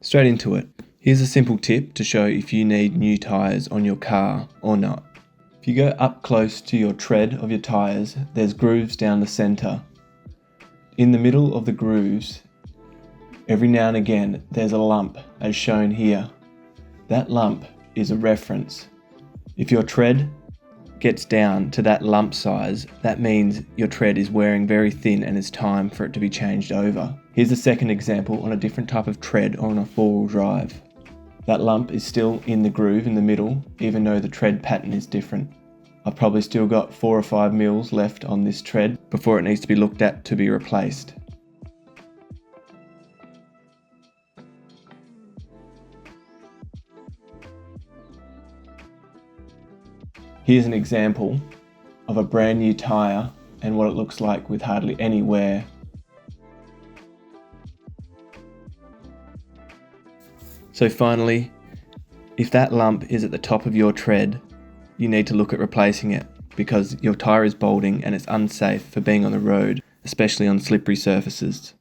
Straight into it. Here's a simple tip to show if you need new tyres on your car or not. If you go up close to your tread of your tyres, there's grooves down the centre. In the middle of the grooves, every now and again, there's a lump as shown here. That lump is a reference. If your tread gets down to that lump size, that means your tread is wearing very thin and it's time for it to be changed over. Here's a second example on a different type of tread or on a four-wheel drive. That lump is still in the groove in the middle, even though the tread pattern is different. I've probably still got 4 or 5 mils left on this tread before it needs to be looked at to be replaced. Here's an example of a brand new tyre and what it looks like with hardly any wear. So finally, if that lump is at the top of your tread, you need to look at replacing it because your tyre is balding and it's unsafe for being on the road, especially on slippery surfaces.